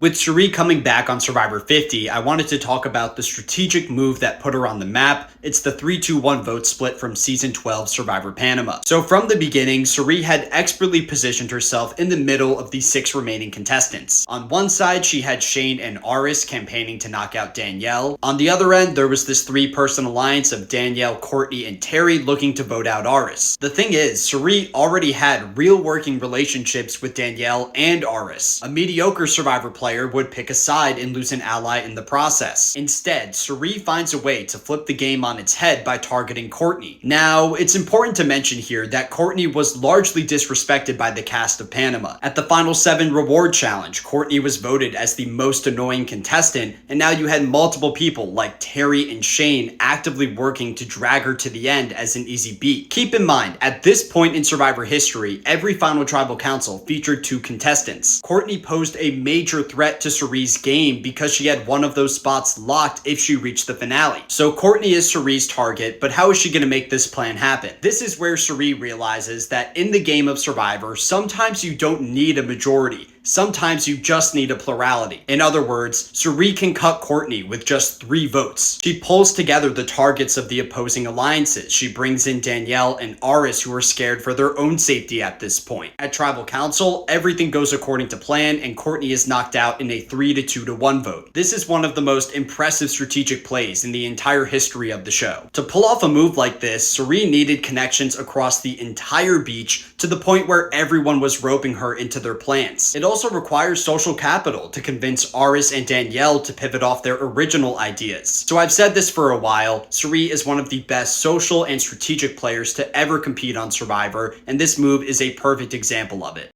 With Cirie coming back on Survivor 50, I wanted to talk about the strategic move that put her on the map. It's the 3-2-1 vote split from Season 12 Survivor Panama. So from the beginning, Cirie had expertly positioned herself in the middle of the 6 remaining contestants. On one side, she had Shane and Aris campaigning to knock out Danielle. On the other end, there was this 3-person alliance of Danielle, Courtney, and Terry looking to vote out Aris. The thing is, Cirie already had real working relationships with Danielle and Aris. A mediocre Survivor player would pick a side and lose an ally in the process. Instead, Cirie finds a way to flip the game on its head by targeting Courtney. Now, it's important to mention here that Courtney was largely disrespected by the cast of Panama. At the Final 7 Reward Challenge, Courtney was voted as the most annoying contestant, and now you had multiple people like Terry and Shane actively working to drag her to the end as an easy beat. Keep in mind, at this point in Survivor history, every Final Tribal Council featured 2 contestants. Courtney posed a major threat to Cirie's game because she had one of those spots locked if she reached the finale. So Courtney is Cirie's target, but how is she going to make this plan happen? This is where Cirie realizes that in the game of Survivor, sometimes you don't need a majority. Sometimes you just need a plurality. In other words, Cirie can cut Courtney with just 3 votes. She pulls together the targets of the opposing alliances. She brings in Danielle and Aris, who are scared for their own safety at this point. At Tribal Council, everything goes according to plan, and Courtney is knocked out in a 3-2-1 vote. This is one of the most impressive strategic plays in the entire history of the show. To pull off a move like this, Cirie needed connections across the entire beach to the point where everyone was roping her into their plans. It also requires social capital to convince Aris and Danielle to pivot off their original ideas. So I've said this for a while, Cirie is one of the best social and strategic players to ever compete on Survivor, and this move is a perfect example of it.